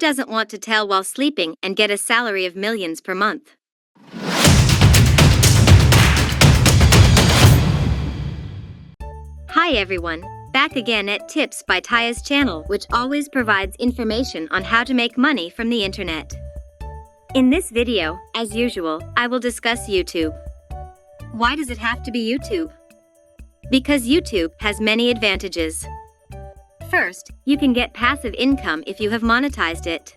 doesn't want to tell while sleeping and get a salary of millions per month? Hi everyone, back again at Tips by Taya's channel, which always provides information on how to make money from the internet. In this video, as usual, I will discuss YouTube. Why does it have to be YouTube? Because YouTube has many advantages. First, you can get passive income if you have monetized it.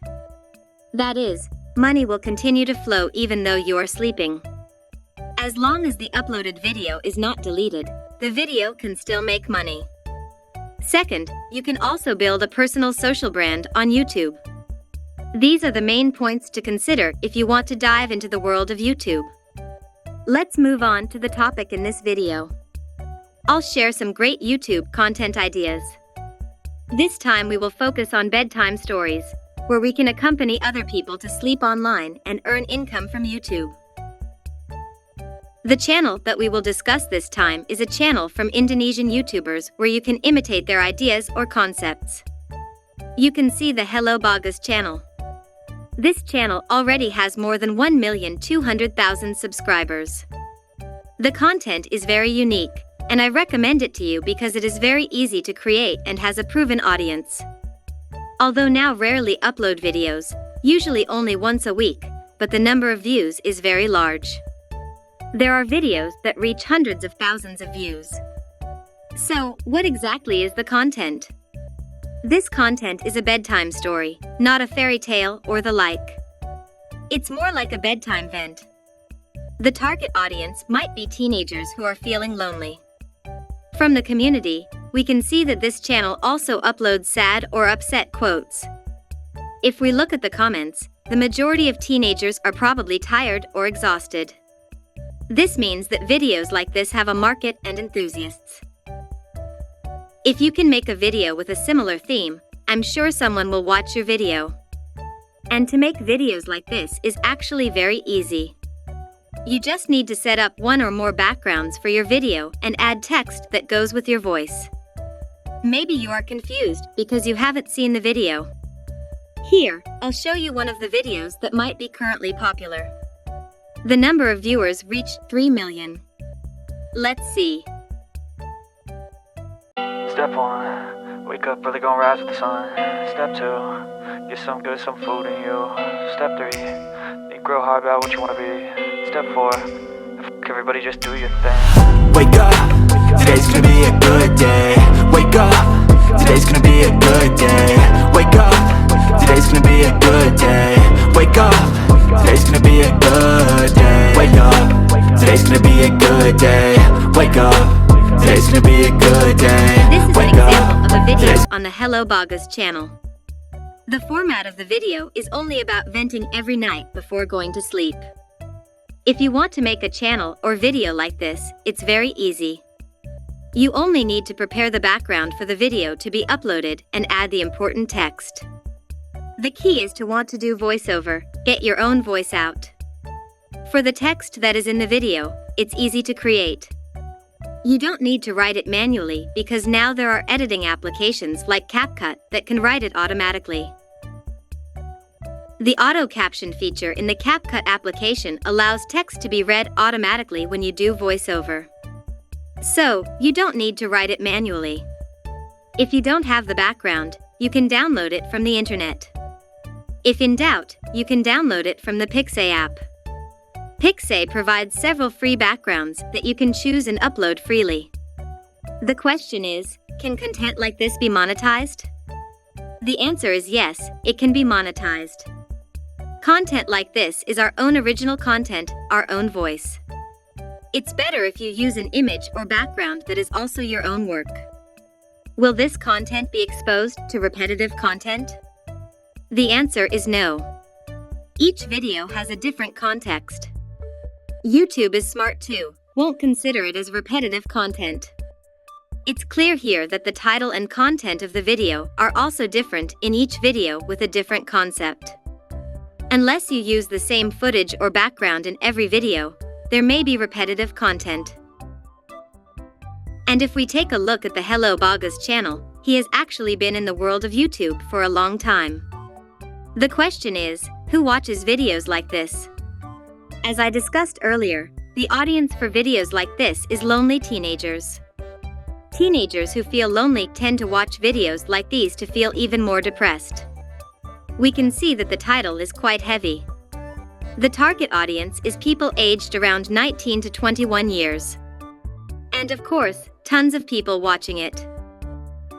That is, money will continue to flow even though you are sleeping. As long as the uploaded video is not deleted, the video can still make money. Second, you can also build a personal social brand on YouTube. These are the main points to consider if you want to dive into the world of YouTube. Let's move on to the topic in this video. I'll share some great YouTube content ideas. This time we will focus on bedtime stories, where we can accompany other people to sleep online and earn income from YouTube. The channel that we will discuss this time is a channel from Indonesian YouTubers where you can imitate their ideas or concepts. You can see the Hello Bagus channel. This channel already has more than 1,200,000 subscribers. The content is very unique, and I recommend it to you because it is very easy to create and has a proven audience. Although now rarely upload videos, usually only once a week, but the number of views is very large. There are videos that reach hundreds of thousands of views. So, what exactly is the content? This content is a bedtime story, not a fairy tale or the like. It's more like a bedtime vent. The target audience might be teenagers who are feeling lonely. From the community, we can see that this channel also uploads sad or upset quotes. If we look at the comments, the majority of teenagers are probably tired or exhausted. This means that videos like this have a market and enthusiasts. If you can make a video with a similar theme, I'm sure someone will watch your video. And to make videos like this is actually very easy. You just need to set up one or more backgrounds for your video and add text that goes with your voice. Maybe you are confused because you haven't seen the video. Here, I'll show you one of the videos that might be currently popular. The number of viewers reached 3 million. Let's see. Step 1, wake up early, gonna rise with the sun. Step 2, get some food in you. Step 3, think real hard about what you wanna be. Step 4, everybody just do your thing. Wake up, today's gonna be a good day. Wake up, today's gonna be a good day. Wake up, today's gonna be a good day. Wake up, today's gonna be a good day. Wake up, today's gonna be a good day. Wake up, today's gonna be a good day. This is an example of a video on the Hello Bagus channel. The format of the video is only about venting every night before going to sleep. If you want to make a channel or video like this, it's very easy. You only need to prepare the background for the video to be uploaded and add the important text. The key is to want to do voiceover, get your own voice out. For the text that is in the video, it's easy to create. You don't need to write it manually because now there are editing applications like CapCut that can write it automatically. The auto caption feature in the CapCut application allows text to be read automatically when you do voiceover. So, you don't need to write it manually. If you don't have the background, you can download it from the internet. If in doubt, you can download it from the Pixay app. Pixay provides several free backgrounds that you can choose and upload freely. The question is, can content like this be monetized? The answer is yes, it can be monetized. Content like this is our own original content, our own voice. It's better if you use an image or background that is also your own work. Will this content be exposed to repetitive content? The answer is no. Each video has a different context. YouTube is smart too, won't consider it as repetitive content. It's clear here that the title and content of the video are also different in each video with a different concept. Unless you use the same footage or background in every video, there may be repetitive content. And if we take a look at the Hello Bagus channel, he has actually been in the world of YouTube for a long time. The question is, who watches videos like this? As I discussed earlier, the audience for videos like this is lonely teenagers. Teenagers who feel lonely tend to watch videos like these to feel even more depressed. We can see that the title is quite heavy. The target audience is people aged around 19 to 21 years. And of course, tons of people watching it.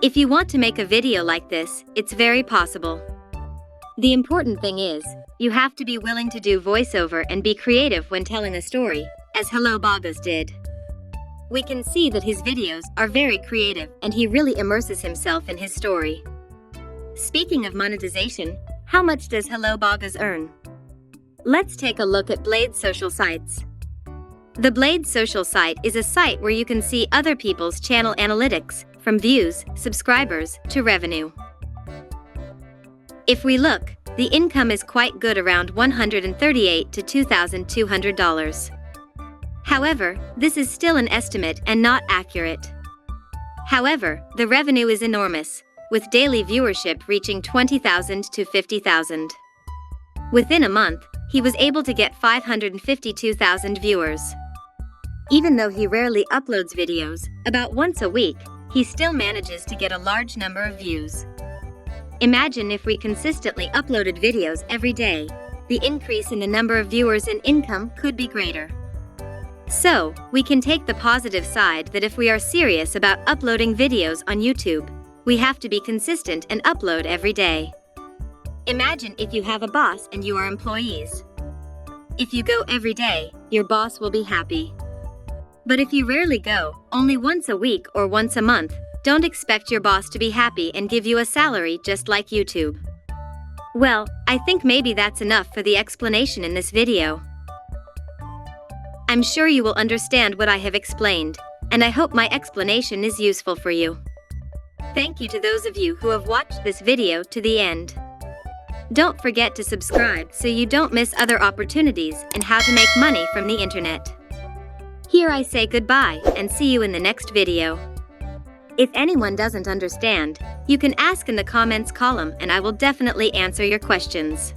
If you want to make a video like this, it's very possible. The important thing is, you have to be willing to do voiceover and be creative when telling a story, as Hello Bogus did. We can see that his videos are very creative and he really immerses himself in his story. Speaking of monetization, how much does Hello Bogus earn? Let's take a look at Blade's social sites. The Blade social site is a site where you can see other people's channel analytics, from views, subscribers, to revenue. If we look, the income is quite good, around $138 to $2,200. However, this is still an estimate and not accurate. However, the revenue is enormous, with daily viewership reaching 20,000 to 50,000. Within a month, he was able to get 552,000 viewers. Even though he rarely uploads videos, about once a week, he still manages to get a large number of views. Imagine if we consistently uploaded videos every day, the increase in the number of viewers and income could be greater. So, we can take the positive side that if we are serious about uploading videos on YouTube, we have to be consistent and upload every day. Imagine if you have a boss and you are employees. If you go every day, your boss will be happy. But if you rarely go, only once a week or once a month, don't expect your boss to be happy and give you a salary just like YouTube. Well, I think maybe that's enough for the explanation in this video. I'm sure you will understand what I have explained, and I hope my explanation is useful for you. Thank you to those of you who have watched this video to the end. Don't forget to subscribe so you don't miss other opportunities and how to make money from the internet. Here I say goodbye and see you in the next video. If anyone doesn't understand, you can ask in the comments column and I will definitely answer your questions.